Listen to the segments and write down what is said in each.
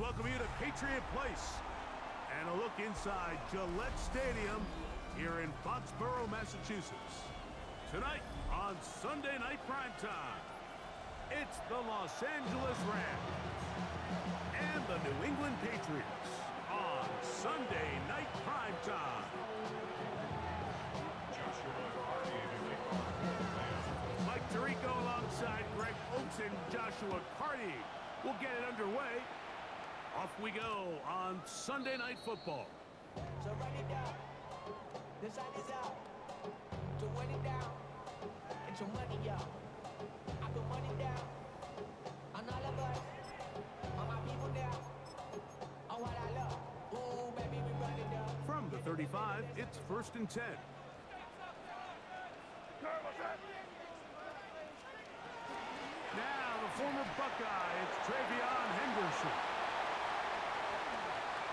welcome you to Patriot Place and a look inside Gillette Stadium here in Foxborough, Massachusetts. Tonight on Sunday Night Primetime, it's the Los Angeles Rams and the New England Patriots on Sunday Night Primetime. Mike Tirico alongside Greg Oates and Joshua Carty will get it underway. Off we go on Sunday Night Football. So run it down. The sun is out. To run it down. And some money, y'all. I put money down. On all of us. On my people now. On what I love. Ooh, baby, we run it down. From the 35, it's 1st and 10. Now the former Buckeye, it's Travion Henderson.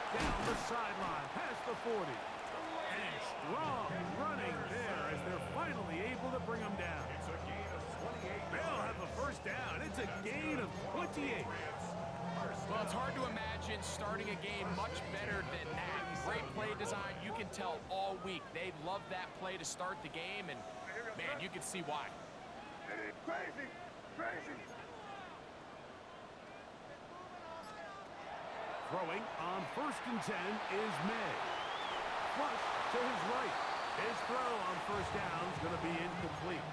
Down the sideline, past the 40. And strong running there as they're finally able to bring him down. It's a gain of 28. They'll have the first down. It's a gain of 28. Well, it's hard to imagine starting a game much better than that. Great play design. You can tell all week they love that play to start the game, and, man, you can see why. Crazy! Crazy! Throwing on 1st and 10 is May. Flush to his right. His throw on first down is going to be incomplete.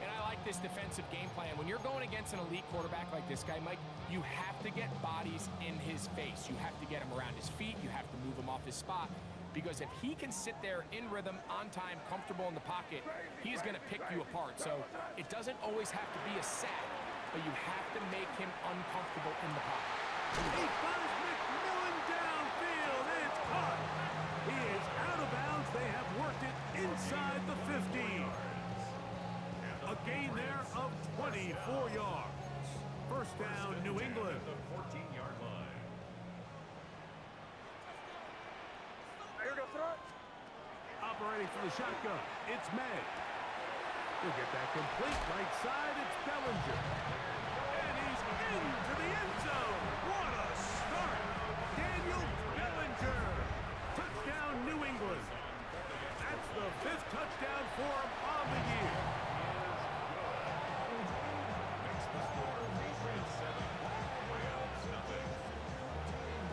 And I like this defensive game plan. When you're going against an elite quarterback like this guy, Mike, you have to get bodies in his face. You have to get him around his feet. You have to move him off his spot. Because if he can sit there in rhythm, on time, comfortable in the pocket, he's going to pick you apart. So it doesn't always have to be a sack, but you have to make him uncomfortable in the pocket. He finds McMillan downfield. It's caught. He is out of bounds. They have worked it inside the 15. A gain there of 24 yards. First down, New England. The 14-yard line. Operating from the shotgun, it's May. He'll get that complete. Right side, it's Bellinger. And he's into the end zone. What a start. Daniel Bellinger. Touchdown, New England. That's the 5th touchdown for him on the year.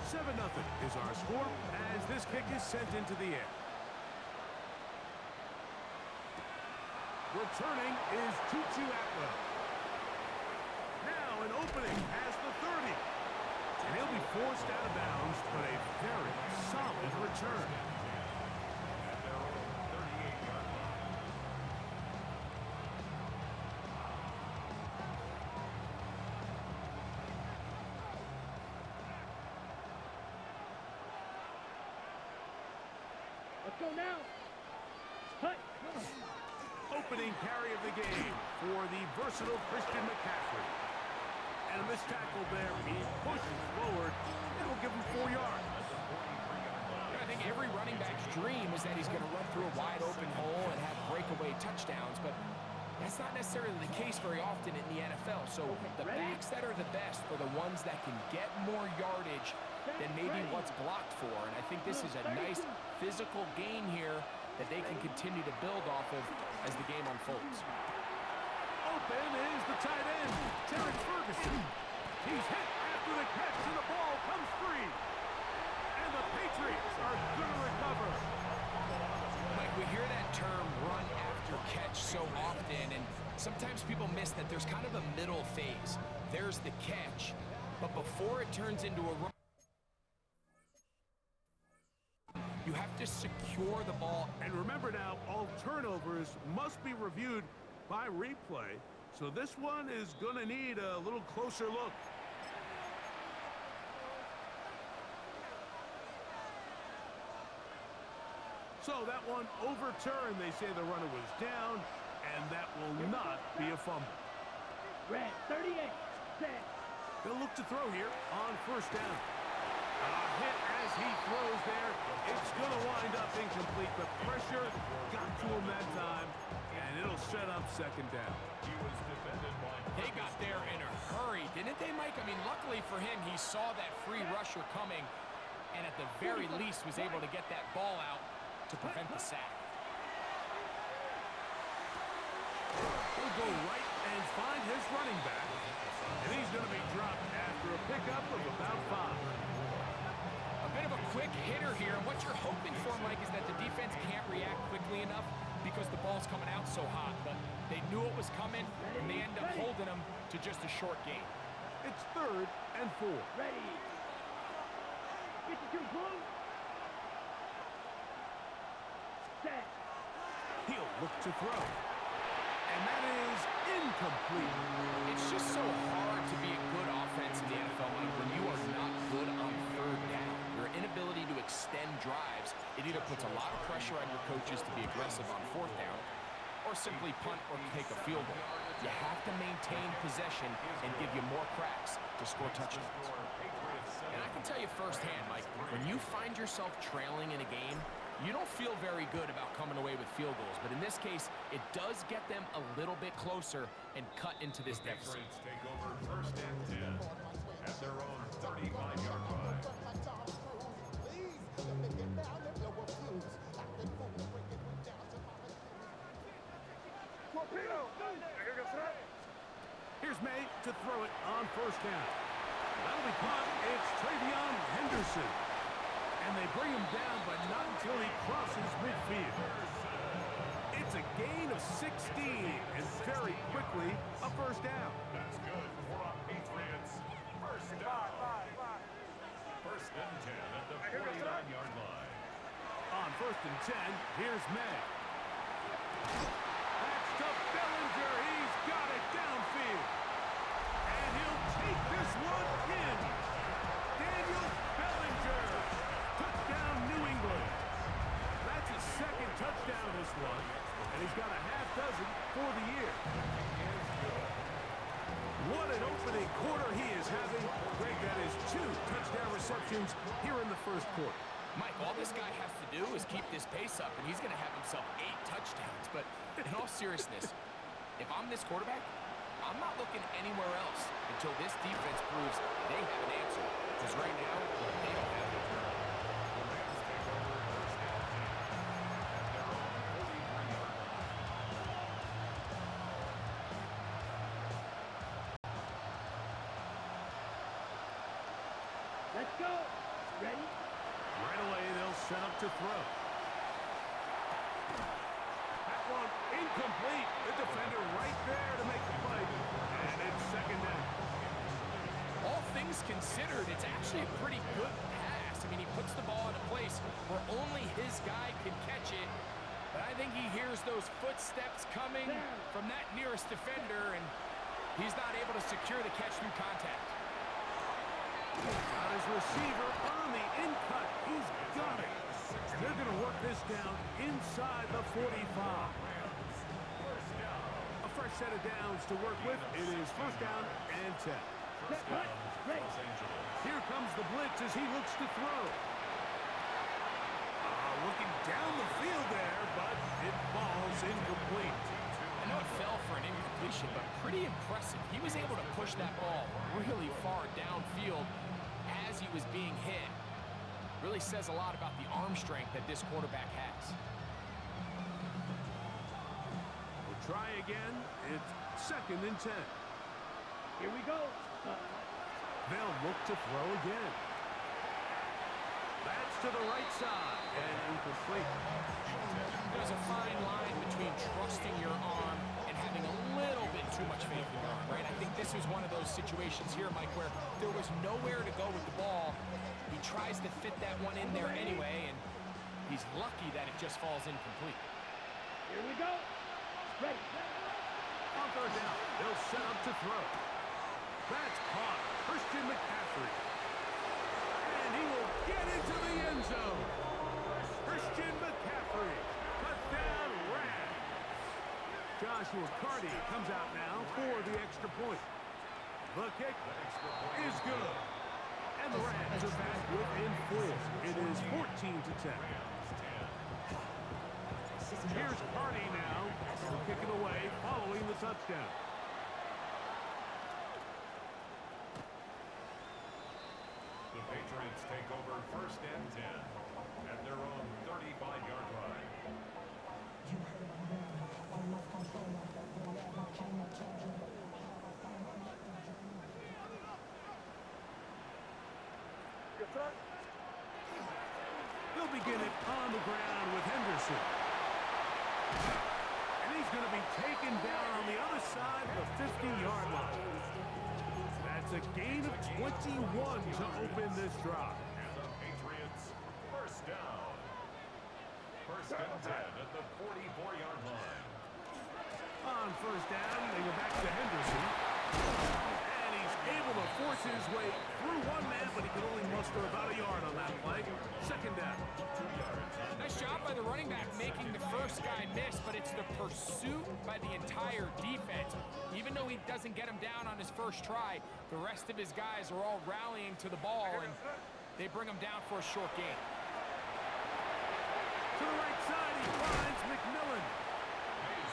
7-0 is our score as this kick is sent into the air. Returning is Tutu Atwell. Now an opening past the 30. And he'll be forced out of bounds, but a very solid return. At their own 38-yard line. Let's go now. Hut. Opening carry of the game for the versatile Christian McCaffrey. And a missed tackle there. He pushes forward. That'll give him 4 yards. I think every running back's dream is that he's going to run through a wide open hole and have breakaway touchdowns, but that's not necessarily the case very often in the NFL. So the backs that are the best are the ones that can get more yardage than maybe what's blocked for. And I think this is a nice physical gain here that they can continue to build off of as the game unfolds. Open is the tight end, Terrence Ferguson. He's hit after the catch, and the ball comes free. And the Patriots are going to recover. Mike, we hear that term run after catch so often, and sometimes people miss that there's kind of a middle phase. There's the catch, but before it turns into a run, you have to secure the ball. And remember now, all turnovers must be reviewed by replay. So this one is going to need a little closer look. So that one overturned. They say the runner was down, and that will not be a fumble. Red 38. Set. They'll look to throw here on first down. Hit as he throws there. It's going to wind up incomplete. The pressure got to him that time, and it'll set up second down. He was defended by... They got there in a hurry, didn't they, Mike? I mean, luckily for him, he saw that free rusher coming, and at the very least was able to get that ball out to prevent the sack. He'll go right and find his running back, and he's going to be dropped after a pickup of about 5. A bit of a quick hitter here. What you're hoping for, Mike, is that the defense can't react quickly enough because the ball's coming out so hot, but they knew it was coming, and they end up holding them to just a short gain. It's 3rd and 4. Ready. Get you too close. Set. He'll look to throw. And that is incomplete. It's just so hard to be a good offense in the NFL, Mike, when you are not good on 3rd down. Your inability to extend drives, it either puts a lot of pressure on your coaches to be aggressive on 4th down, or simply punt or take a field goal. You have to maintain possession and give you more cracks to score touchdowns. And I can tell you firsthand, Mike, when you find yourself trailing in a game, you don't feel very good about coming away with field goals, but in this case, it does get them a little bit closer and cut into this deficit. Patriots take over 1st and 10 at their own 35-yard line. Here's May to throw it on 1st down. That'll be caught. It's Travion Henderson. And they bring him down, but not until he crosses midfield. It's a gain of 16, and very quickly, a 1st down. That's good for our Patriots. 1st down. 1st and 10 at the 49-yard line. On 1st and 10, here's May. That's to Bellinger. He's got it downfield. And he'll take this one in. Daniel Bellinger. Touchdown, New England. That's his 2nd touchdown of this one, and he's got a half dozen for the year. What an opening quarter he is having. Greg, that is 2 touchdown receptions here in the 1st quarter. Mike, all this guy has to do is keep this pace up, and he's going to have himself 8 touchdowns. But in all seriousness, if I'm this quarterback, I'm not looking anywhere else until this defense proves they have an answer. Because right now, they don't have it. Let's go. Ready. Right away, they'll set up to throw. That one incomplete. The defender right there to make the play. And it's 2nd down. All things considered, it's actually a pretty good pass. I mean, he puts the ball in a place where only his guy can catch it. But I think he hears those footsteps coming from that nearest defender, and he's not able to secure the catch through contact. Got his receiver on the in-cut. He's got it. And they're going to work this down inside the 45. A fresh set of downs to work with. It is 1st down and 10. Set. Cut. Ready. Los Angeles. Here comes the blitz as he looks to throw. Looking down the field there, but it falls incomplete. I know it fell for an incompletion, but pretty impressive. He was able to push that ball really far downfield as he was being hit. Really says a lot about the arm strength that this quarterback has. We'll try again. It's 2nd and 10. Here we go. They'll look to throw again. That's to the right side and incomplete. There's a fine line between trusting your arm and having a little bit too much faith in your arm, right? I think this was one of those situations here, Mike, where there was nowhere to go with the ball. He tries to fit that one in there anyway, and he's lucky that it just falls incomplete. Here we go. Ready. On 3rd down, they'll set up to throw. That's caught. Christian McCaffrey. And he will get into the end zone. Christian McCaffrey. Touchdown Rams. Joshua Carty comes out now for the extra point. The kick is good. And the Rams are back within 4. It is 14-10. Here's Carney now. He'll kick it away following the touchdown. The Patriots take over 1st and 10 at their own 35-yard line. They'll begin it on the ground with Henderson. And he's going to be taken down on the other side of the 50-yard line. That's a gain of 21 to open this drive. And the Patriots, 1st down. 1st and 10 at the 44-yard line. On 1st down, they go back to Henderson. And he's able to force his way through one man, but he can only muster about a yard on that play. 2nd down. Nice job by the running back making the first guy miss, but it's the pursuit by the entire defense. Even though he doesn't get him down on his first try, the rest of his guys are all rallying to the ball, and they bring him down for a short gain. To the right side, he finds McMillan.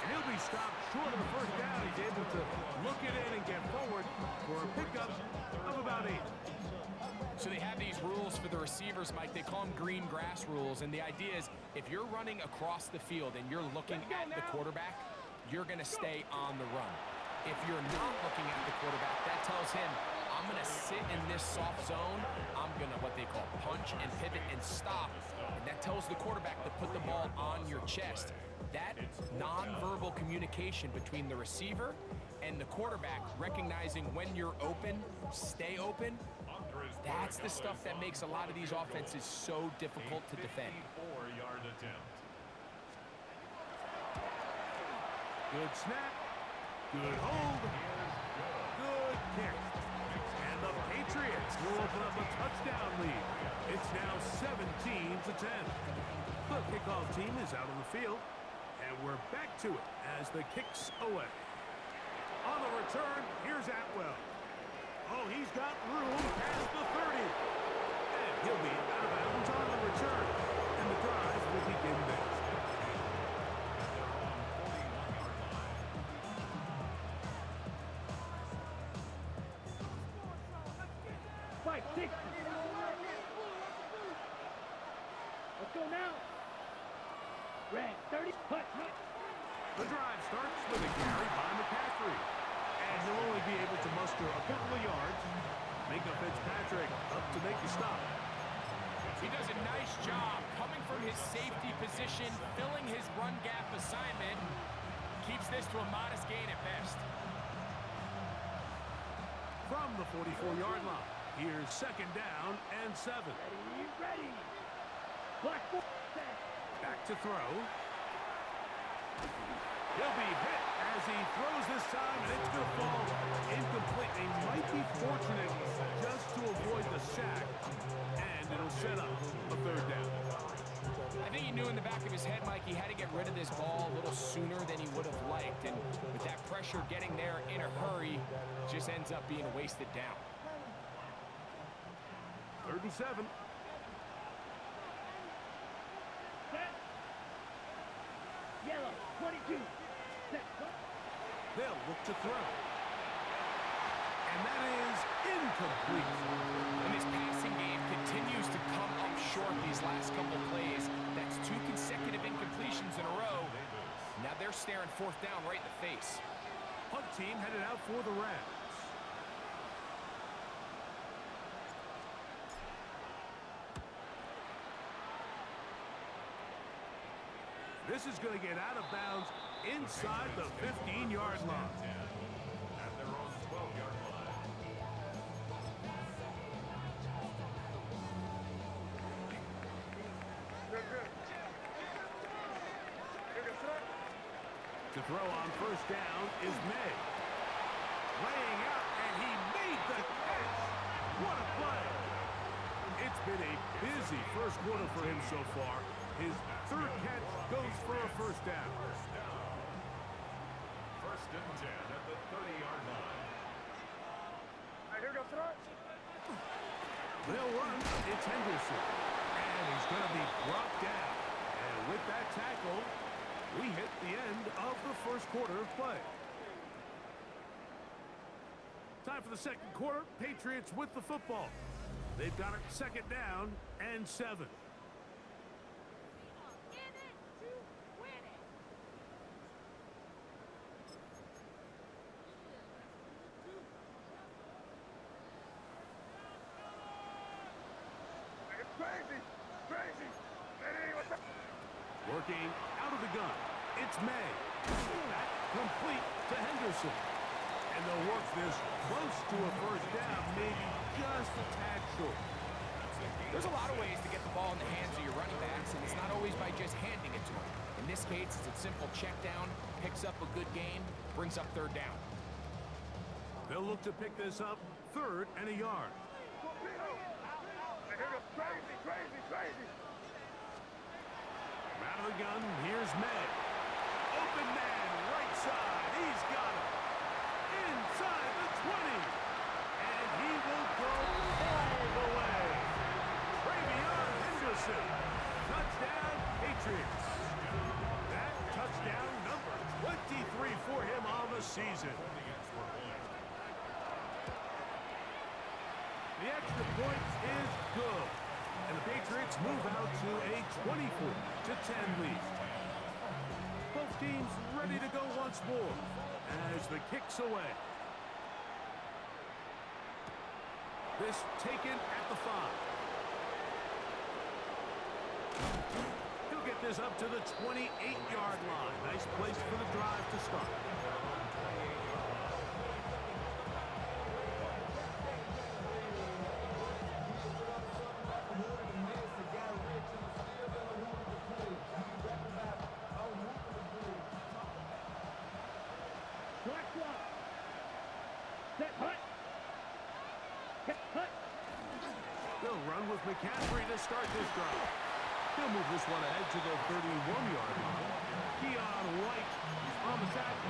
And he'll be stopped short of the 1st down. He's able to look it in and get forward for a pickup of about 8. So they have these rules for the receivers, Mike. They call them green grass rules, and the idea is if you're running across the field and you're looking at the quarterback, you're going to stay on the run. If you're not looking at the quarterback, that tells him, I'm going to sit in this soft zone. I'm going to, what they call, punch and pivot and stop. And that tells the quarterback to put the ball on your chest. That nonverbal communication between the receiver and the quarterback, recognizing when you're open, stay open, that's the stuff that makes a lot of these offenses so difficult to defend. 4-yard attempt. Good snap. Good hold. Good kick. And the Patriots will open up a touchdown lead. It's now 17-10. The kickoff team is out on the field. And we're back to it as the kick's away. On the return, here's Atwell. Oh, he's got room past the 30. And he'll be out of bounds on the return. And the drive will begin next. Fight, 60. Let's go now. Red, 30, hut. The drive starts with a carry by McCaffrey. And he'll only be able to muster a couple of yards. Minka Fitzpatrick up to make the stop. He does a nice job coming from his safety position, filling his run gap assignment. Keeps this to a modest gain at best. From the 44-yard line, here's 2nd down and 7. Ready. Black ball. Back to throw. He'll be hit as he throws this time, and it's going to fall incomplete. They might be fortunate just to avoid the sack, and it'll set up a 3rd down. I think he knew in the back of his head, Mike, he had to get rid of this ball a little sooner than he would have liked. And with that pressure getting there in a hurry, just ends up being a wasted down. 3rd and 7. Set. Yellow, 22. Set. They'll look to throw. And that is incomplete. And this passing game continues to come up short these last couple plays. That's 2 consecutive incompletions in a row. Now they're staring 4th down right in the face. Punt team headed out for the Rams. This is going to get out of bounds inside the 15-yard line. At their own 12-yard line. To throw on 1st down is May. Laying out, and he made the catch. What a play. It's been a busy 1st quarter for him so far. His 3rd catch goes for a 1st down. 1st and 10 at the 30-yard line. The They'll run. It's Henderson. And he's going to be brought down. And with that tackle, we hit the end of the first quarter of play. Time for the second quarter. Patriots with the football. They've got it second down and 7. Working out of the gun. It's May. Back complete to Henderson. And they'll work this close to a first down, maybe just a tad short. There's a lot of ways to get the ball in the hands of your running backs, and it's not always by just handing it to them. In this case, it's a simple check down, picks up a good gain, brings up third down. They'll look to pick this up, 3rd and a yard. Out of the gun, here's May. Open man, right side, he's got it. Inside the 20. And he will go all the way. Henderson. Touchdown, Patriots. That touchdown number 23 for him on the season. The extra point is good. And the Patriots move out to a 24-10 lead. Both teams ready to go once more as the kick's away. This taken at the 5. He'll get this up to the 28-yard line. Nice place for the drive to start. They'll run with McCaffrey to start this drive. He'll move this one ahead to the 31-yard line. Keon White on the tackle.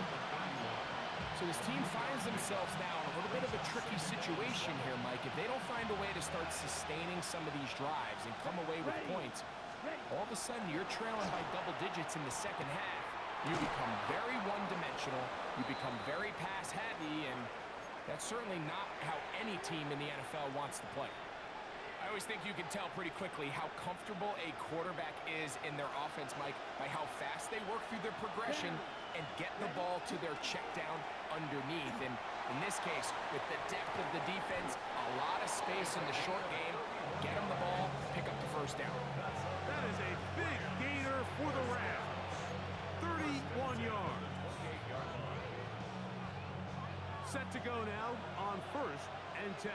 So this team finds themselves now in a little bit of a tricky situation here, Mike. If they don't find a way to start sustaining some of these drives and come away with points, all of a sudden you're trailing by double digits in the second half. You become very one-dimensional. You become very pass-heavy, and that's certainly not how any team in the NFL wants to play. I always think you can tell pretty quickly how comfortable a quarterback is in their offense, Mike, by how fast they work through their progression and get the ball to their check down underneath. And in this case, with the depth of the defense, a lot of space in the short game, get them the ball, pick up the first down. That is a big gainer for the Rams. 31 yards. Set to go now on 1st and 10.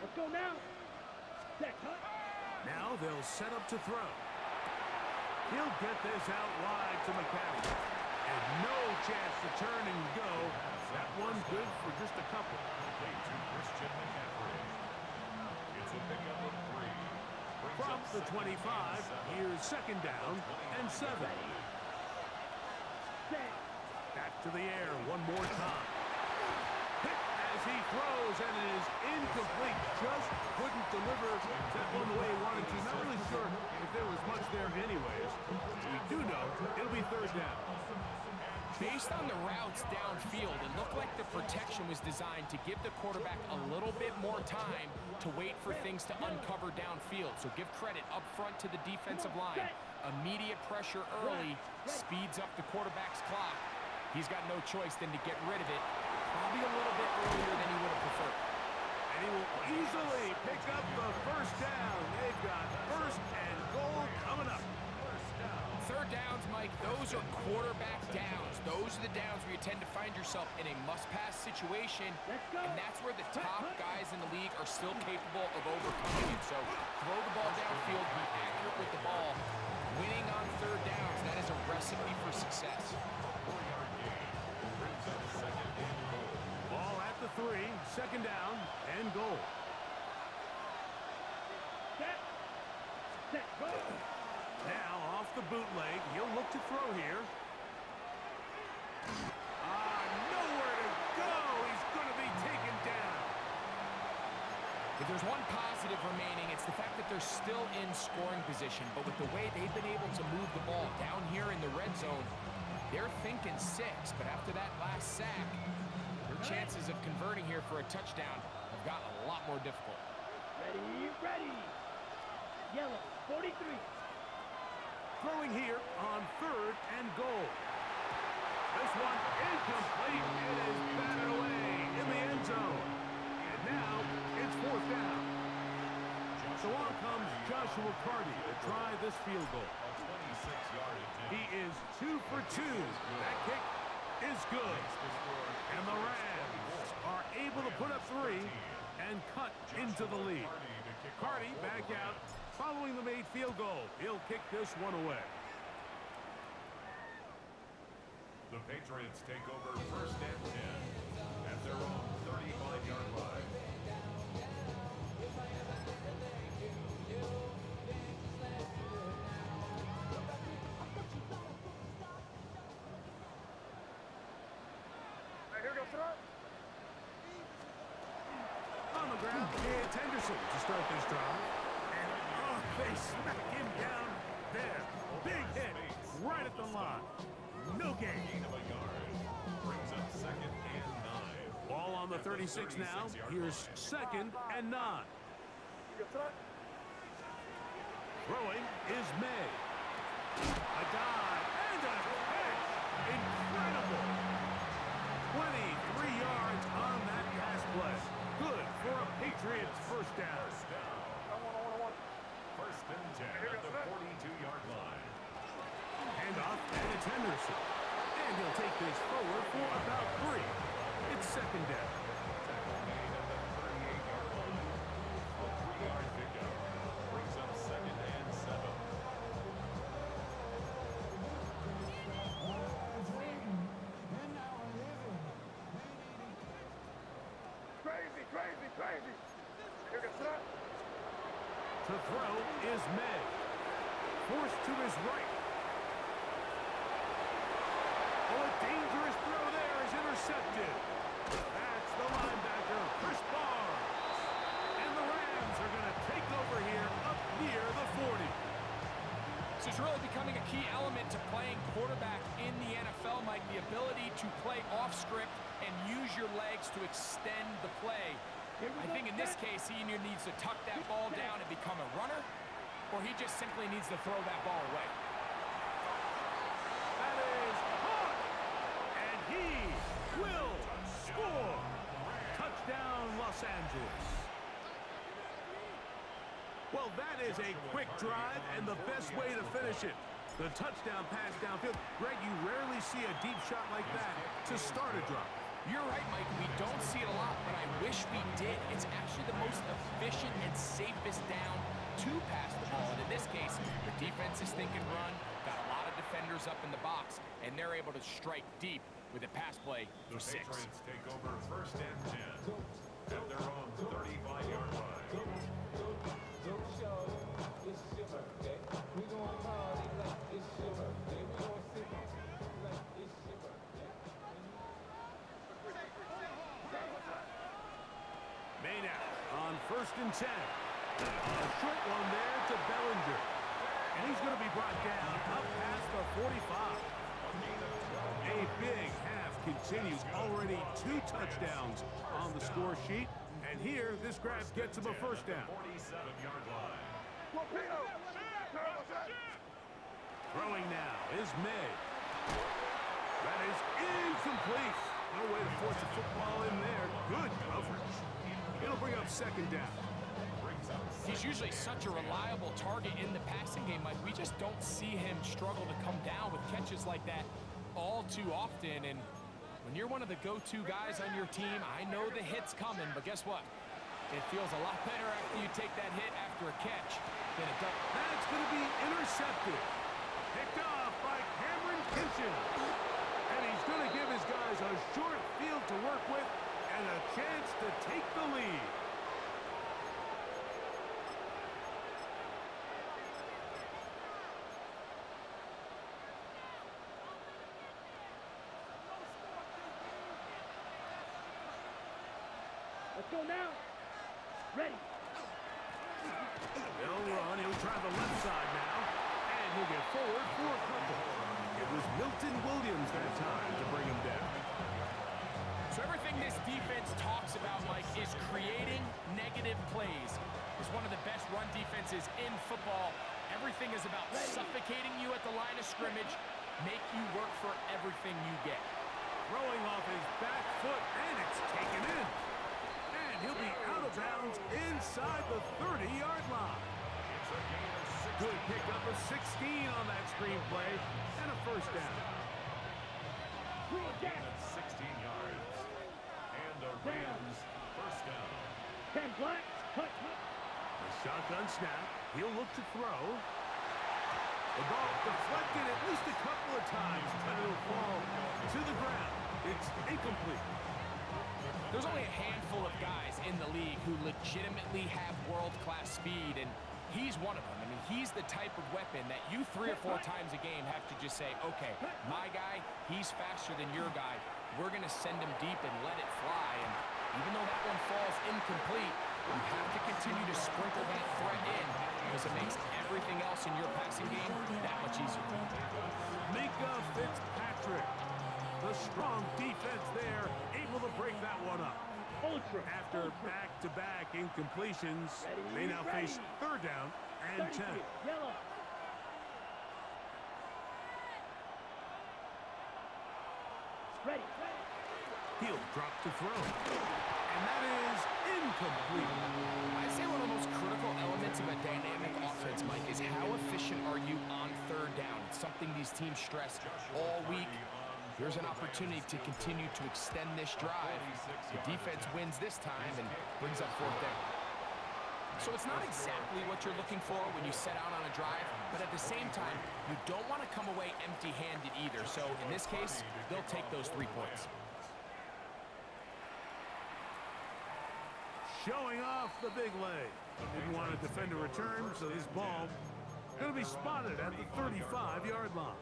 Let's go now. Now they'll set up to throw. He'll get this out wide to McCaffrey. And no chance to turn and go. That one good for just a couple. From the 25, here's 2nd down and 7. Back to the air one more time. Hit as he throws, and it is incomplete. Just couldn't deliver that one the way he wanted to. Not really sure if there was much there anyways. We do know it'll be 3rd down. Based on the routes downfield, it looked like the protection was designed to give the quarterback a little bit more time to wait for things to uncover downfield. So give credit up front to the defensive line. Immediate pressure early speeds up the quarterback's clock. He's got no choice than to get rid of it, probably a little bit earlier than he would have preferred. And he will easily pick up the first down. They've got 1st and goal coming up. 3rd downs, Mike, those are quarterback downs. Those are the downs where you tend to find yourself in a must-pass situation, and that's where the top guys in the league are still capable of overcoming it. So throw the ball downfield, be accurate with the ball. Winning on 3rd downs, that is a recipe for success. Ball at the 3, 2nd down and goal. Set, go. Now off the bootleg, he'll look to throw here. Nowhere to go. He's going to be taken down. If there's one positive remaining, it's the fact that they're still in scoring position. But with the way they've been able to move the ball down here in the red zone, they're thinking 6. But after that last sack, their chances of converting here for a touchdown have gotten a lot more difficult. Ready, ready. Yellow, 43. Throwing here on 3rd and goal. This one incomplete. It is batted away in the end zone. And now it's 4th down. So on comes Joshua Carty to try this field goal. He is 2 for 2. That kick is good. And the Rams are able to put up 3 and cut into the lead. Carty back out following the made field goal. He'll kick this one away. The Patriots take over 1st and 10 at their own 35-yard line. On the ground, it's Henderson to start this drive. And, oh, they smack him down there. Big hit right at the line. No gain. Gain of a yard. Brings up 2nd and 9. Ball on the 36 now. Here's 2nd and 9. Throwing is May. A dive and a catch. Incredible. 23 yards on that pass play. Good for a Patriots first down. 1st and 10 at the 42-yard line. Handoff, and it's Henderson. And he'll take this forward for about 3. It's 2nd down. Tackle made at the 38-yard line. A 3-yard pickup. Brings up 2nd and 7. Crazy. To throw is May. Forced to his right. Oh, a dangerous throw there is intercepted. That's the linebacker, Chris Barnes. And the Rams are going to take over here up near the 40. This is really becoming a key element to playing quarterback in the NFL, Mike. The ability to play off script and use your legs to extend the play. I think in this case, he either needs to tuck that ball down and become a runner, or he just simply needs to throw that ball away. That is caught. And he will score. Touchdown, Los Angeles. Well, that is a quick drive and the best way to finish it. The touchdown pass downfield. Greg, you rarely see a deep shot like that to start a drive. You're right, Mike. We don't see it a lot, but I wish we did. It's actually the most efficient and safest down to pass the ball. And in this case, the defense is thinking run, got a lot of defenders up in the box, and they're able to strike deep with a pass play The for 6. Patriots take over 1st and 10 at their own 35-yard line. Made out on 1st and 10. A short one there to Bellinger. And he's going to be brought down up past the 45. A big half continues. Already 2 touchdowns on the score sheet. And here, this grab gets him a first down. 47-yard line. Throwing now is May. That is incomplete. No way to force a football in there. Good coverage. It'll bring up 2nd down. He's usually such a reliable target in the passing game, Mike. We just don't see him struggle to come down with catches like that all too often. And when you're one of the go-to guys on your team, I know the hit's coming, but guess what? It feels a lot better after you take that hit after a catch than it does. That's going to be intercepted. Picked off by Cameron Kitchen. And he's going to give his guys a short field to work with and a chance to take the lead. Let's go now. Ready. He'll run. He'll try the left side now. And he'll get forward for a couple. It was Milton Williams that time to bring him down. So everything this defense talks about, Mike, is creating negative plays. It's one of the best run defenses in football. Everything is about suffocating you at the line of scrimmage, make you work for everything you get. Throwing off his back foot, and it's taken in. And he'll be out of bounds inside the 30-yard line. Good pickup of 16 on that screen play, and a first down. Gain of 16 yards. And the Rams first down. 10 black, cut. A shotgun snap. He'll look to throw. The ball deflected at least a couple of times, but it'll fall to the ground. It's incomplete. There's only a handful of guys in the league who legitimately have world-class speed, and he's one of them. I mean, he's the type of weapon that you 3 or 4 times a game have to just say, okay, my guy, he's faster than your guy. We're going to send him deep and let it fly. And even though that one falls incomplete, you have to continue to sprinkle that threat in because it makes everything else in your passing game that much easier. Minka Fitzpatrick, the strong defense there, able to break that one up. Ultra. After back-to-back incompletions, they now face 3rd down and 10. Yellow. Ready. He'll drop to throw. And that is incomplete. I'd say one of the most critical elements of a dynamic offense, Mike, is how efficient are you on 3rd down. It's something these teams stress all week. Here's an opportunity to continue to extend this drive. The defense wins this time and brings up 4th down. So it's not exactly what you're looking for when you set out on a drive, but at the same time, you don't want to come away empty-handed either. So in this case, they'll take those 3 points. Showing off the big leg. Didn't want to defend a return, so this ball going to be spotted at the 35-yard line.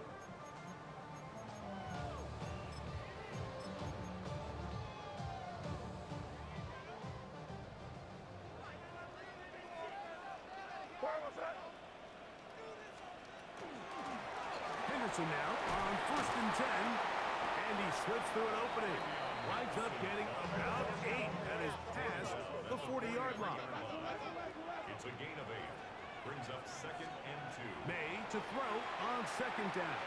Henderson now on 1st and 10, and he slips through an opening. Winds up getting about 8 and is past the 40-yard line. It's a gain of 8. Brings up 2nd and 2. May to throw on 2nd down.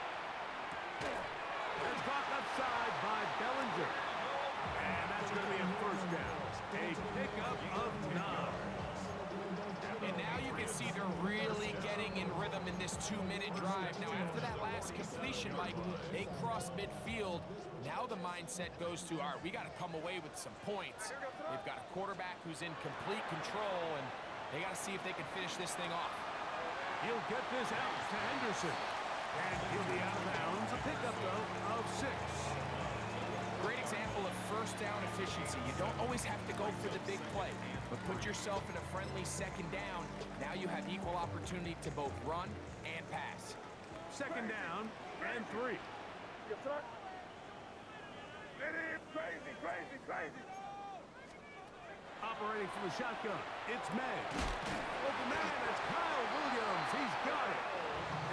That's caught left side by Bellinger. And that's going to be a first down. A pickup of 9. And now you can see they're really getting in rhythm in this 2-minute drive. Now, after that last completion, Mike, they cross midfield. Now the mindset goes to, all right, we got to come away with some points. They've got a quarterback who's in complete control, and they got to see if they can finish this thing off. He'll get this out to Henderson. And he'll be out of bounds. A pickup, though, of 6. Great example of 1st down efficiency. You don't always have to go for the big play, but put yourself in a friendly 2nd down. Now you have equal opportunity to both run and pass. 2nd down and 3. Operating from the shotgun, it's May. Open man, that's Kyle Williams. He's got it.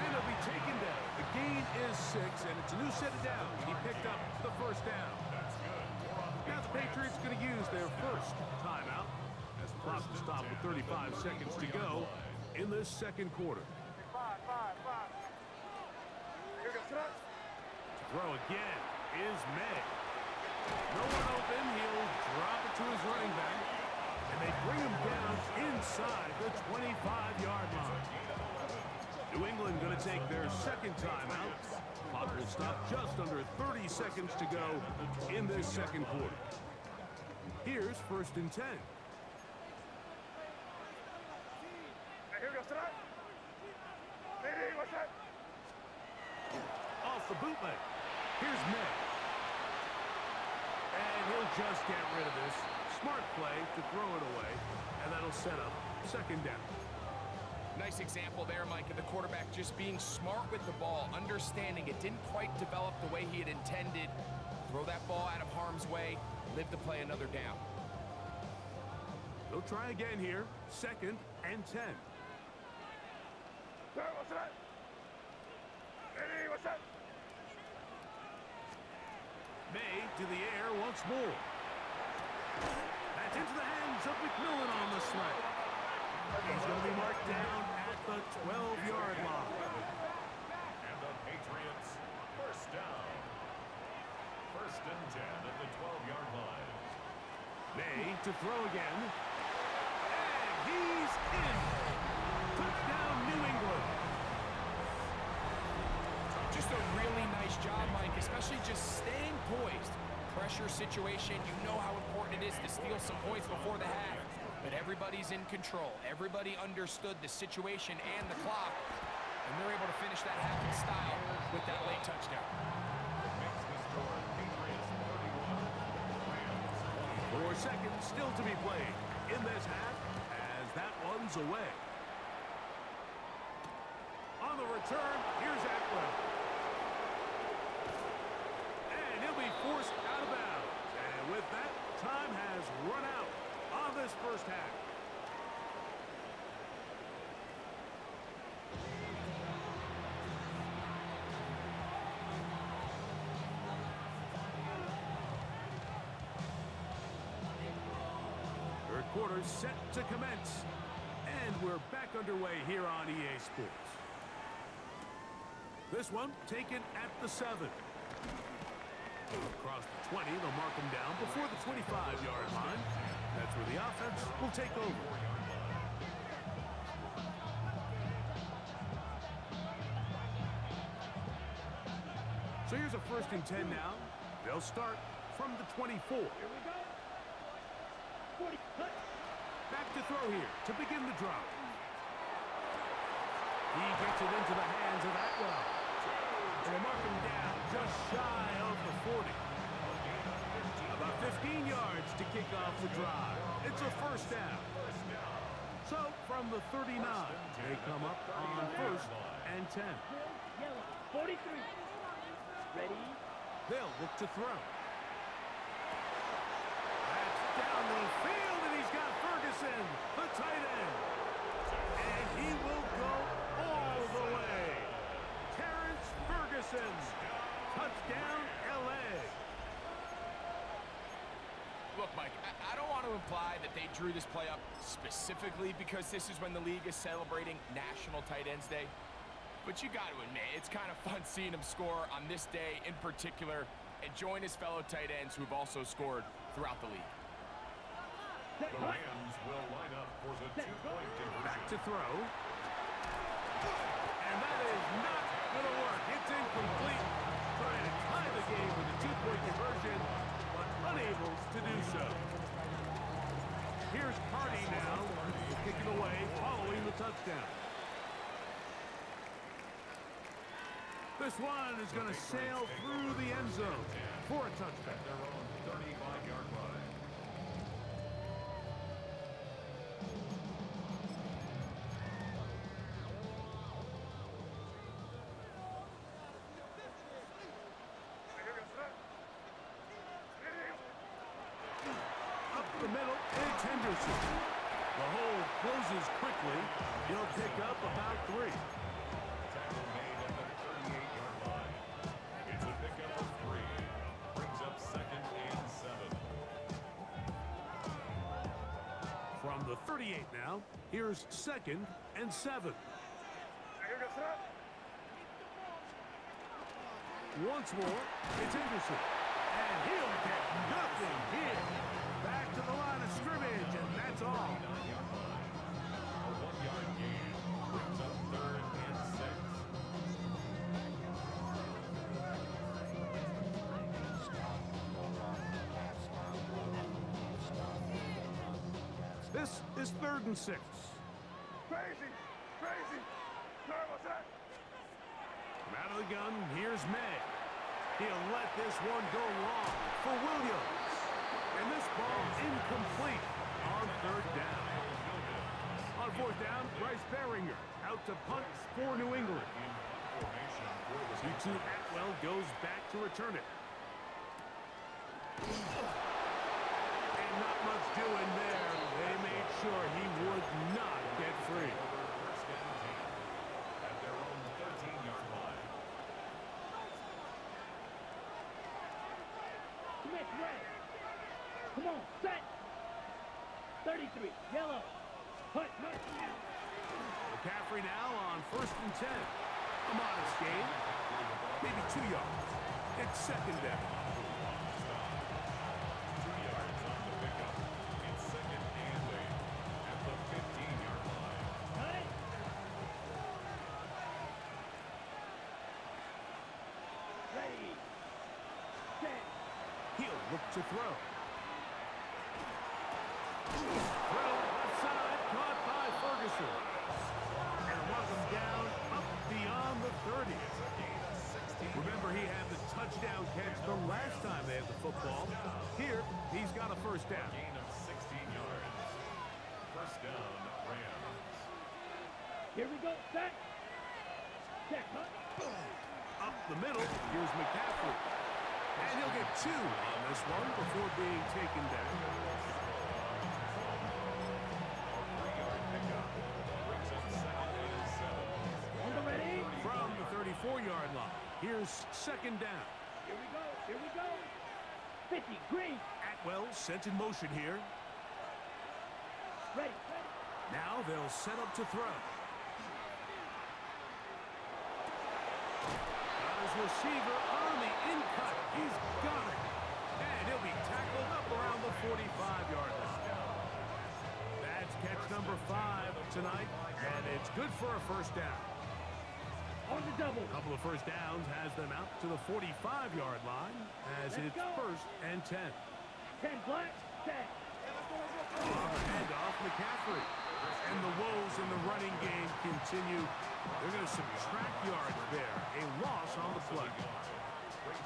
And it'll be taken down. The gain is 6, and it's a new set of downs. He picked up the 1st down. Now the Patriots going to use their 1st timeout as the clock will stop with 35 seconds to go in this 2nd quarter. Throw again is May. No one open. He'll drop it to his running back. And they bring him down inside the 25-yard line. New England going to take their 2nd timeout. Clock will stop just under 30 seconds to go in this 2nd quarter. Here's 1st and 10. Off the bootleg. Here's May. And he'll just get rid of this. Smart play to throw it away. And that'll set up 2nd down. Nice example there, Mike, of the quarterback just being smart with the ball, understanding it didn't quite develop the way he had intended. Throw that ball out of harm's way, live to play another down. They'll try again here. 2nd and 10. What's that? Hey, what's that? May to the air once more. That's into the hands of McMillan on the slant. He's going to be marked down at the 12-yard line. And the Patriots, first down. First and 10 at the 12-yard line. May to throw again. And he's in. Touchdown, New England. Just a really nice job, Mike, especially just staying poised. Pressure situation, you know how important it is to steal some points before the half. But everybody's in control. Everybody understood the situation and the clock. And they're able to finish that half in style with that late touchdown. Makes the score Patriots 31, Rams 20. 4 seconds still to be played in this half as that one's away. On the return, here's Atwell. And he'll be forced out of bounds. And with that, time has run out on this first half. Third quarter set to commence. And we're back underway here on EA Sports. This one taken at the 7. Across the 20, they'll mark him down before the 25-yard line. That's where the offense will take over. So here's a 1st and 10 now. They'll start from the 24. Here we go. 40, cut. Back to throw here to begin the drop. He gets it into the hands of Atwell. They'll mark him down just shy of the 40. About 15 yards to kick off the drive. It's a first down. So from the 39, they come up on 1st and 10. Yellow. 43. Ready? They'll look to throw. That's down the field, and he's got Ferguson, the tight end. And he will go all the way. Terrence Ferguson. Touchdown, L.A. Look, Mike, I don't want to imply that they drew this play up specifically because this is when the league is celebrating National Tight Ends Day. But you got to admit, it's kind of fun seeing him score on this day in particular and join his fellow tight ends who've also scored throughout the league. The Rams will line up for the two-point conversion. Back to throw. And that is not going to work. It's incomplete. Trying to tie the game with a two-point conversion, but unable to do so. Here's Carney now, kicking away following the touchdown. This one is going to sail through the end zone for a touchdown. At their own 35-yard line. Up the middle, it's Henderson. The hole closes quickly. He'll pick up about 3. Tackle made at the 38-yard line. It's a pickup of 3. Brings up 2nd and 7. From the 38 now, here's 2nd and 7. Once more, it's Henderson. And he'll get nothing here. Back to the line of scrimmage, and that's all. 9-yard line. A 1-yard gain. Brings up 3rd and 6. This is 3rd and 6. Crazy. Crazy. Sorry, what's that? From out of the gun, here's May. He'll let this one go long for Williams. And this ball incomplete on 3rd down. On 4th down, Bryce Behringer out to punt for New England. Formation for the 2-2 Atwell goes back to return it. And not much doing there. They made sure he would not get free. First and 10 at their own 13-yard line. Commit red. Come on, set. 33, yellow. Hut. McCaffrey now on 1st and 10. A modest gain. Maybe 2 yards. It's second down. 2 yards on the pickup. It's second and 8 at the 15-yard line. Got it. Ready. Set. He'll look to throw. Throw left side, caught by Ferguson. And runs him down up beyond the 30. Remember, he had the touchdown catch the last time they had the football. Here, he's got a first down. Gain of 16 yards. First down, Rams. Here we go, set. Check, hut. Up the middle, here's McCaffrey. And he'll get 2 on this one before being taken down. A 3-yard pickup. Brings up second and 7. On the ready. From the 34-yard line, here's second down. Here we go. 50, green. Atwell sent in motion here. Ready. Now they'll set up to throw. Got his receiver on the in-cut. He's got it. And he'll be tackled up around the 45-yard line. That's catch number 5 tonight, and it's good for a first down. On the double. A couple of first downs has them out to the 45-yard line as Let's it's go. 1st and 10. 10 black, set. On the handoff, McCaffrey. And the woes in the running game continue. They're going to subtract yards there. A loss on the play.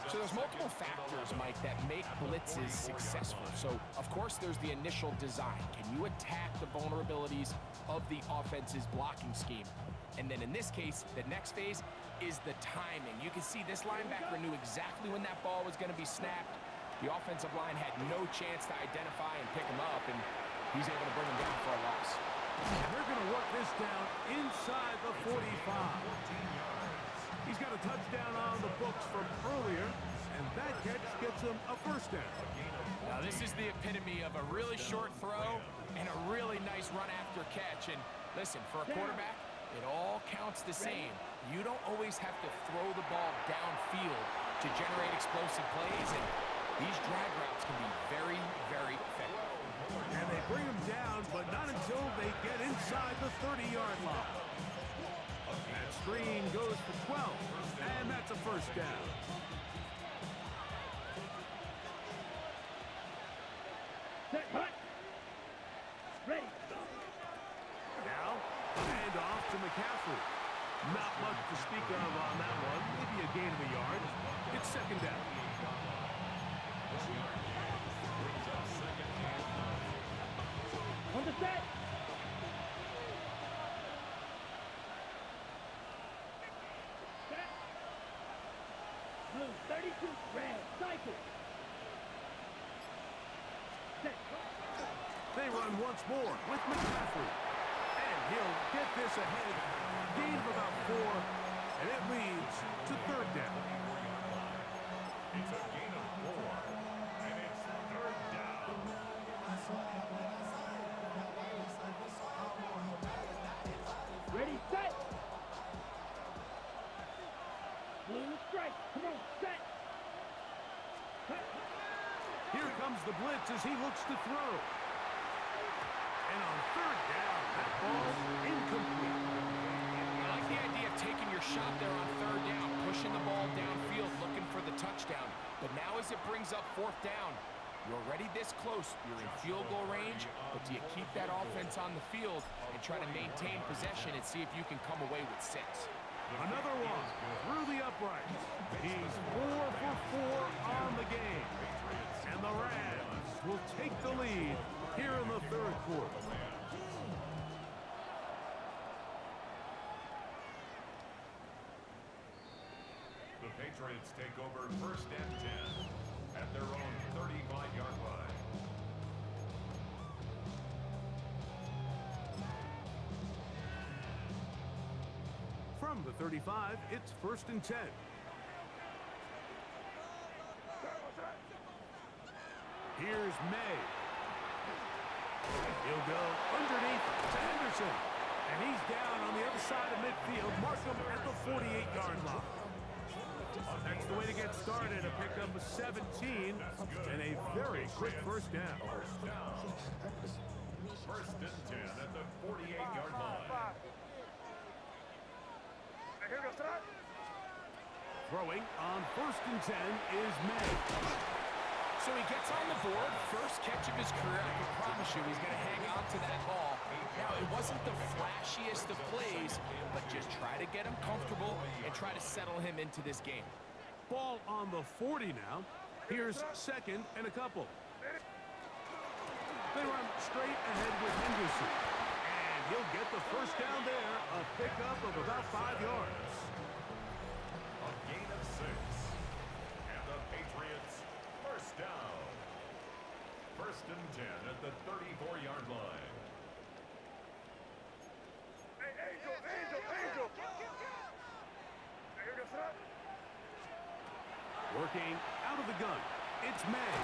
So there's multiple factors, Mike, that make blitzes successful. So, of course, there's the initial design. Can you attack the vulnerabilities of the offense's blocking scheme? And then in this case, the next phase is the timing. You can see this linebacker knew exactly when that ball was going to be snapped. The offensive line had no chance to identify and pick him up, and he's able to bring him down for a loss. And they're going to work this down inside the 45. He's got a touchdown on the books from earlier, and that catch gets him a first down. Now, this is the epitome of a really short throw and a really nice run after catch. And listen, for a quarterback, it all counts the same. You don't always have to throw the ball downfield to generate explosive plays, and these drag routes can be very, very effective. And they bring him down, but not until they get inside the 30-yard line. That screen goes for 12, and that's a first down. Set, hut. Ready. Now, hand off to McCaffrey. Not much to speak of on that one. Maybe a gain of a yard. It's second down. On the set. Set. Blue, 32, red, cycle. Set. They run once more with McCaffrey. And he'll get this ahead. Gain of about 4, and it leads to third down. It's a gain of 4, and it's third down. Ready, set. Blue strike. Come on, set. Hut. Here comes the blitz as he looks to throw. And on third down, that ball incomplete. I like the idea of taking your shot there on third down, pushing the ball downfield, looking for the touchdown. But now as it brings up fourth down, you're already this close. You're in field goal range, but do you keep that offense on the field and try to maintain possession and see if you can come away with 6? Another one through the uprights. He's 4 for 4 on the game. And the Rams will take the lead here in the third quarter. The Patriots take over first and 10 at their own 35-yard line. From the 35, it's 1st and 10. Here's May. He'll go underneath to Henderson. And he's down on the other side of midfield. Mark him at the 48-yard line. That's the way to get started. A pickup of 17 and a very quick first down. First and 10 at the 48-yard line. Throwing on 1st and 10 is May. So he gets on the board, first catch of his career. I can promise you he's going to hang on to that ball. Now, it wasn't the flashiest of plays, but just try to get him comfortable and try to settle him into this game. Ball on the 40 now. Here's 2nd and a couple. They run straight ahead with Henderson. And he'll get the first down there. A pickup of about 5 yards. A gain of 6. And the Patriots first down. First and 10 at the 34-yard line. Working out of the gun. It's May.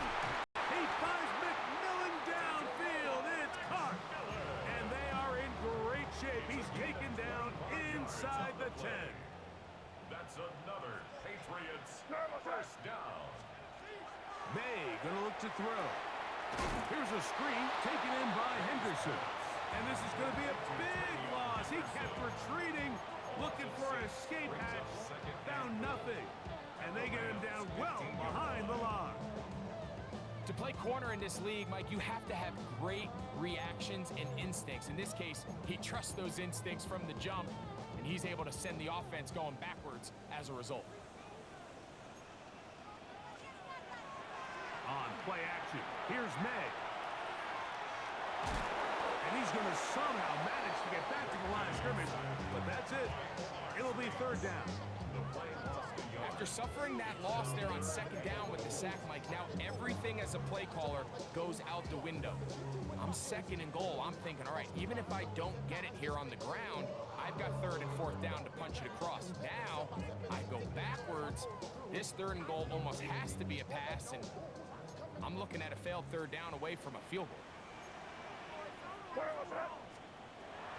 He finds McMillan downfield. It's caught. And they are in great shape. He's taken down inside the 10. That's another Patriots first down. May gonna look to throw. Here's a screen taken in by Henderson. And this is gonna be a big loss. He kept retreating, looking for an escape hatch. Found nothing. And they get him down well behind the line. To play corner in this league, Mike, you have to have great reactions and instincts. In this case, he trusts those instincts from the jump, and he's able to send the offense going backwards as a result. On play action, here's May. And he's going to somehow manage to get back to the line of scrimmage, but that's it. It'll be 3rd down. After suffering that loss there on 2nd down with the sack, Mike, now everything as a play caller goes out the window. I'm 2nd and goal. I'm thinking, all right, even if I don't get it here on the ground, I've got 3rd and 4th down to punch it across. Now, I go backwards. This 3rd and goal almost has to be a pass, and I'm looking at a failed 3rd down away from a field goal.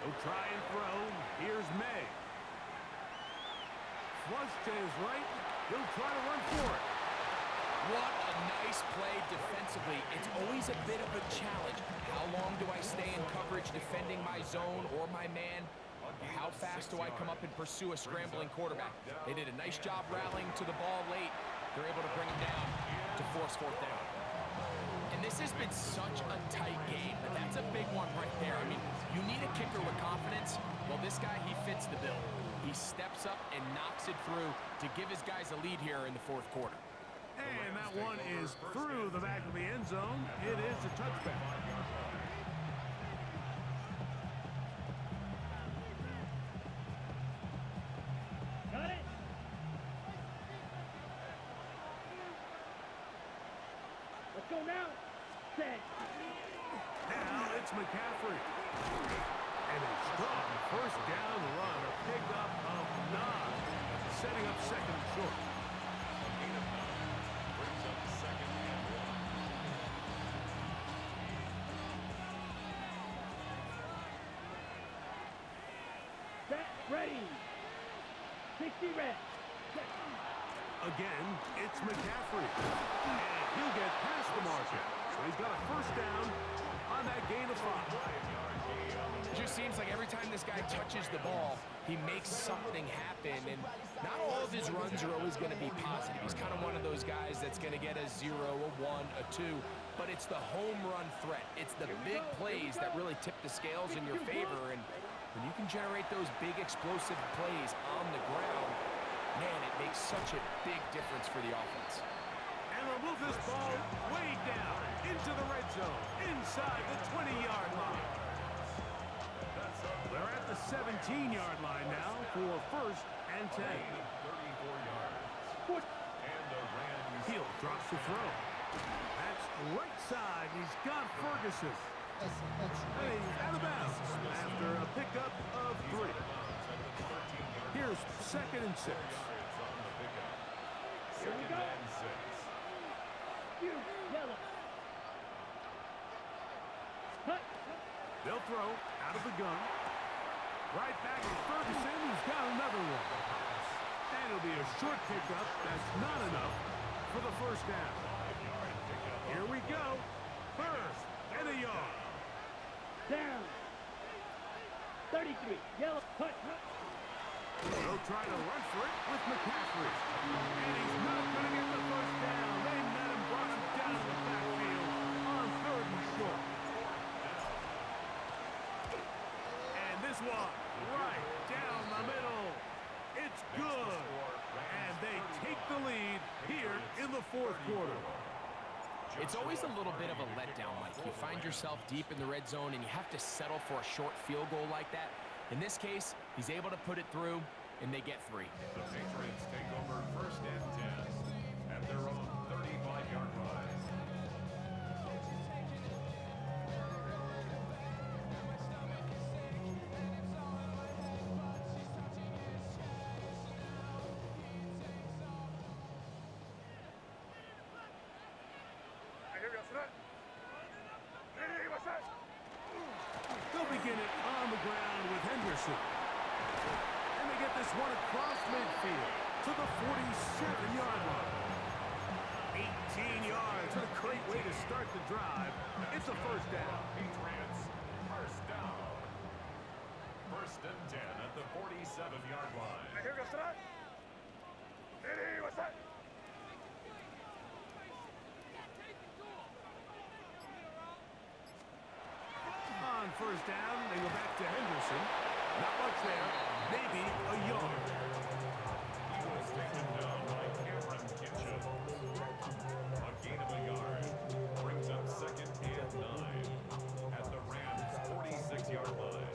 He'll try and throw. Here's May. Flush to his right. He'll try to run for it. What a nice play defensively. It's always a bit of a challenge. How long do I stay in coverage defending my zone or my man? How fast do I come up and pursue a scrambling quarterback? They did a nice job rallying to the ball late. They're able to bring him down to force 4th down. And this has been such a tight game, but that's a big one right there. I mean, you need a kicker with confidence. Well, this guy, he fits the bill. He steps up and knocks it through to give his guys a lead here in the 4th quarter. And that one is through the back of the end zone. It is a touchback. Got it. Let's go now. Set. Now it's McCaffrey. And a strong first down run, a pickup of 9, setting up 2nd and short. A gain of 9 brings up 2nd and 1. Set. Ready. 60 reps. Again, it's McCaffrey. And he'll get past the marker. So he's got a first down on that gain of 5. It just seems like every time this guy touches the ball, he makes something happen, and not all of his runs are always going to be positive. He's kind of one of those guys that's going to get a 0, a 1, a 2, but it's the home run threat. It's the big plays that really tip the scales in your favor, and when you can generate those big explosive plays on the ground, man, it makes such a big difference for the offense. And they'll move this ball way down into the red zone, inside the 20-yard line. They're at the 17-yard line now for 1st and 10. 34 yards. And the Rams. Hill drops the throw. That's right side. He's got Ferguson. And he's out of bounds after a pickup of 3. At the 13-yard Here's 2nd and 6. Yards on the pickup. Here we 2nd go. and 6. You, yellow. Cut. They'll throw out of the gun. Right back to Ferguson, who's got another one. And it'll be a short pickup. That's not enough for the first down. 5-yard pickup. Here we go. First and a yard. Down. 33. Yellow. Cut. They'll try to run for it with McCaffrey. And he's not going to get the first down. They met him, brought him down to the backfield on 3rd and short. And this one, right down the middle. It's good. And they take the lead here in the 4th quarter. It's always a little bit of a letdown, Mike. You find yourself deep in the red zone, and you have to settle for a short field goal like that. In this case, he's able to put it through, and they get 3. The Patriots take over 1st and 10 at their own 35-yard line. They'll begin it on the ground with Henderson. And they get this one across midfield to the 47-yard line. 18 yards. What a great way to start the drive. It's a first down. Patriots, first down. 1st and 10 at the 47-yard line. On first down, they go back to Henderson. Not much there. Maybe a yard. He was taken down by Cameron Kitchen. A gain of a yard brings up 2nd and 9 at the Rams' 46-yard line.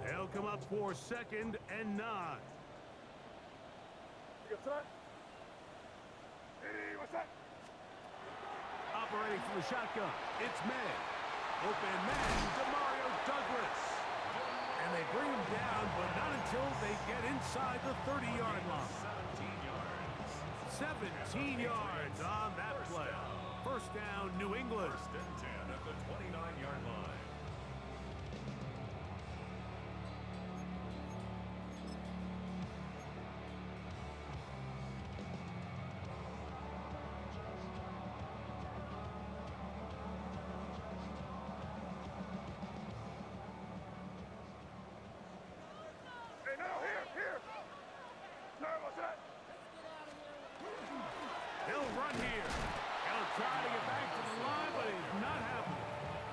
They'll come up for 2nd and 9. Operating from the shotgun, it's May. Open man, Demario Douglas. And they bring him down, but not until they get inside the 30-yard line. 17 yards on that play. First down, New England. 1st and 10 at the 29-yard line. They'll run here. They'll try to get back to the line, but it's not happening.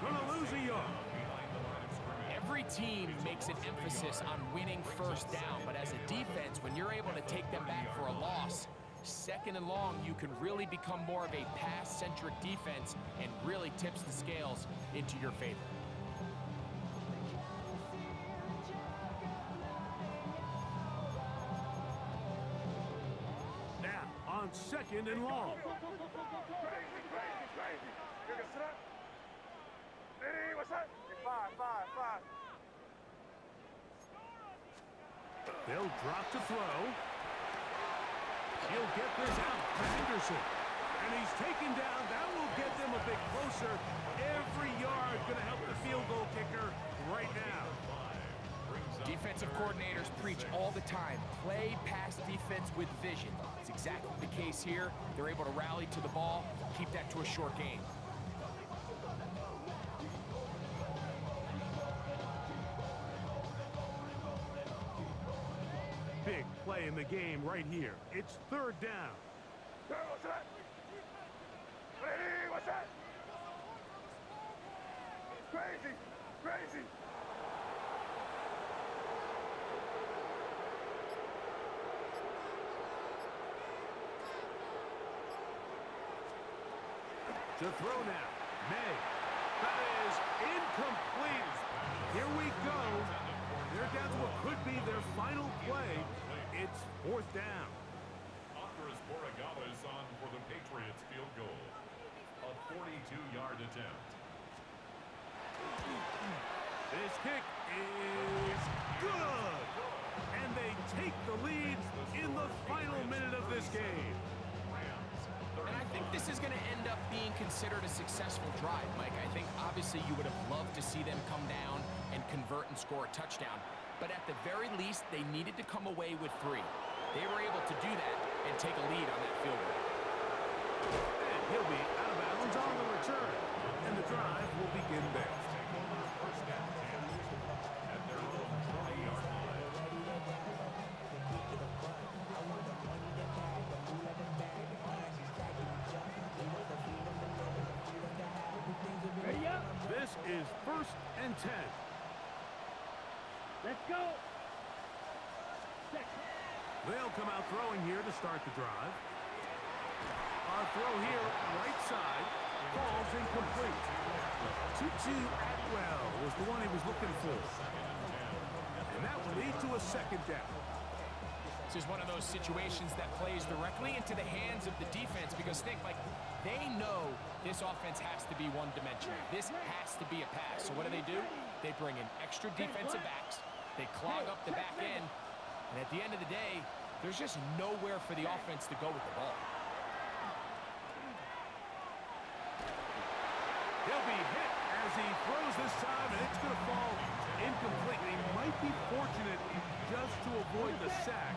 Gonna lose a yard. Behind the line of scrimmage. Every team makes an emphasis on winning first down, but as a defense, when you're able to take them back for a loss, 2nd and long, you can really become more of a pass-centric defense and really tips the scales into your favor. Now, on 2nd and long. They'll drop to throw. He'll get this out to Henderson. And he's taken down. That will get them a bit closer. Every yard going to help the field goal kicker right now. Defensive coordinators preach all the time, play pass defense with vision. It's exactly the case here. They're able to rally to the ball, keep that to a short game. Big play in the game right here. It's 3rd down. Crazy. To throw now. May. That is incomplete. Here we go. They're down to what could be their final play. It's 4th down. Andres Borregales on for the Patriots field goal. A 42-yard attempt. This kick is good. And they take the lead in the final minute of this game. And I think this is going to end up being considered a successful drive, Mike. I think obviously you would have loved to see them come down and convert and score a touchdown. But at the very least, they needed to come away with 3. They were able to do that and take a lead on that field goal. And he'll be out of bounds on the return. And the drive will begin there. Ready up. This is 1st and 10. Let's go. Second. They'll come out throwing here to start the drive. Our throw here, right side, falls incomplete. Tutu Atwell was the one he was looking for. And that will lead to a 2nd down. This is one of those situations that plays directly into the hands of the defense because think, like, they know this offense has to be one-dimensional. This has to be a pass. So what do? They bring in extra defensive backs. They clog up the back end. And at the end of the day, there's just nowhere for the offense to go with the ball. He'll be hit as he throws this time, and it's going to fall incomplete. He might be fortunate just to avoid the sack,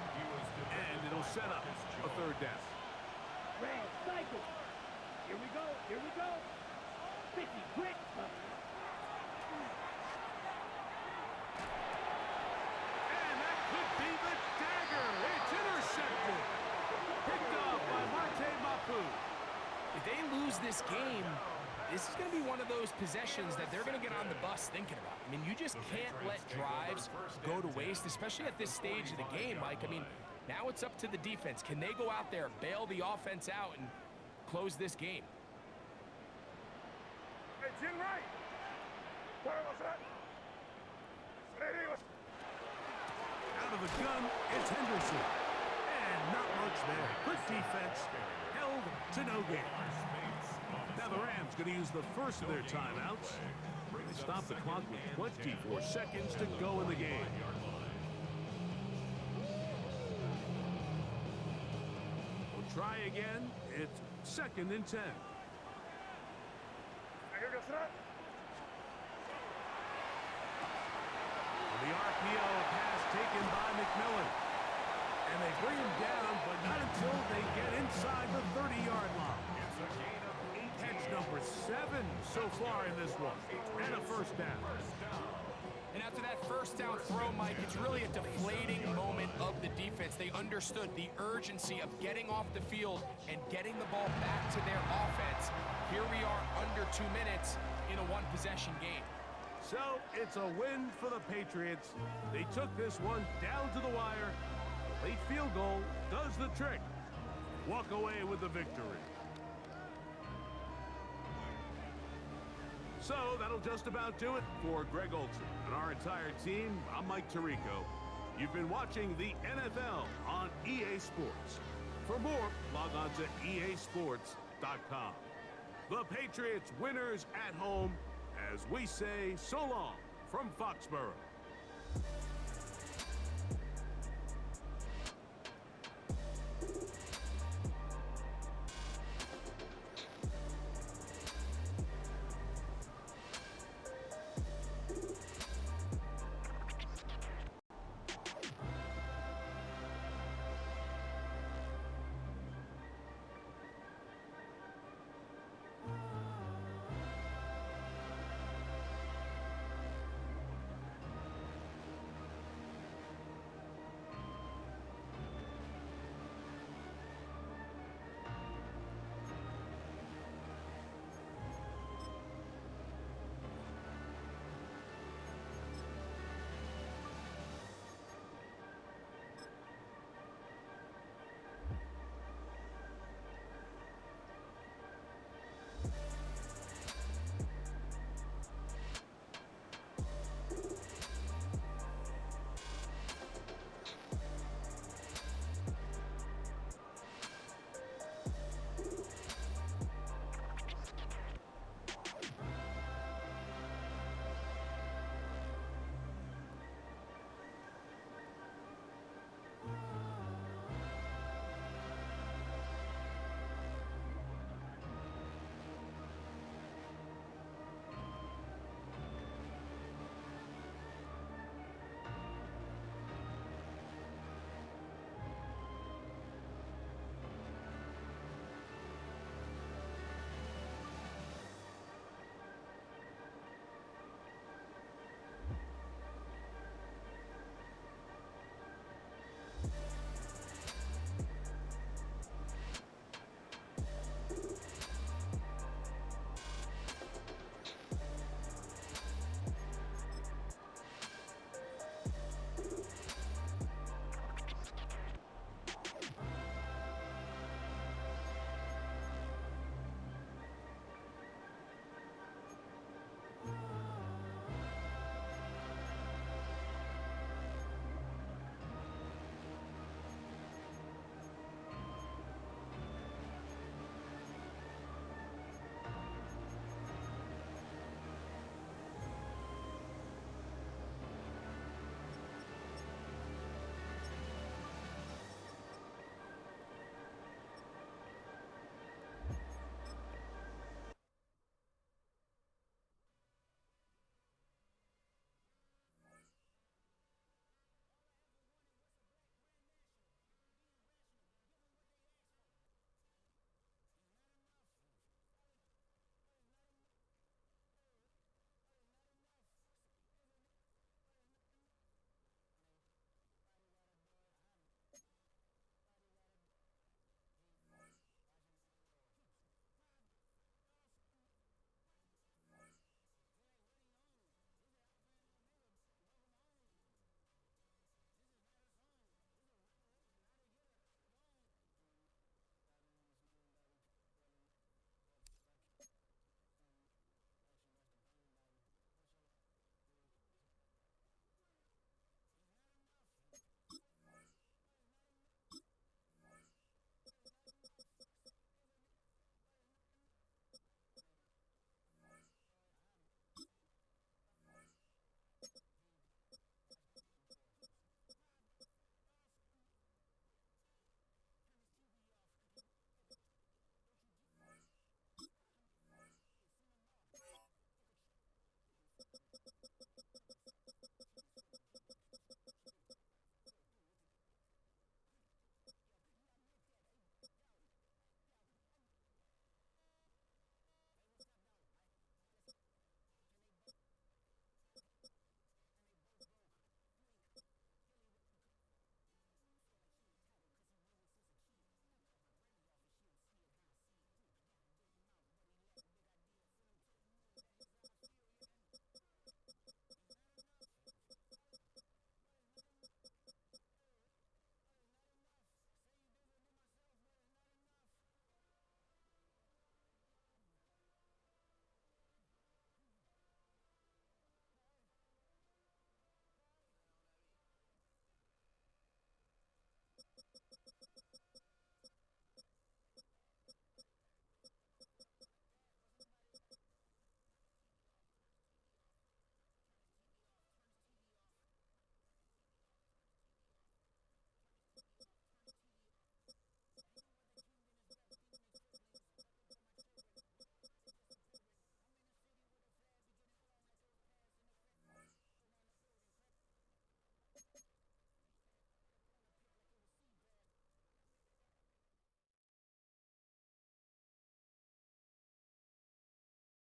and it'll set up a 3rd down. Red cycle. Here we go. Here we go. 50 quick. And that could be the dagger. It's intercepted. Picked off by Marte Mapu. If they lose this game, this is going to be one of those possessions that they're going to get on the bus thinking about. I mean, you just can't let drives go to waste, especially at this stage of the game, Mike. I mean, now it's up to the defense. Can they go out there, bail the offense out, and close this game? Hey, Jim Wright. Out of the gun, it's Henderson. And not much there. Good defense. Held to no gain. Now the Rams going to use the first of their timeouts. They stop the clock with 24 seconds to go in the game. We'll try again. It's 2nd and 10. The RPO pass taken by McMillan. And they bring him down, but not until they get inside the 30-yard line. Catch number 7 so far in this one. And a 1st down. And after that 1st down throw, Mike, it's really a deflating moment of the defense. They understood the urgency of getting off the field and getting the ball back to their offense. Here we are under 2 minutes in a 1-possession game. So it's a win for the Patriots. They took this one down to the wire. The late field goal does the trick. Walk away with the victory. So that'll just about do it for Greg Olson and our entire team. I'm Mike Tirico. You've been watching the NFL on EA Sports. For more, log on to easports.com. The Patriots winners at home, as we say so long from Foxborough.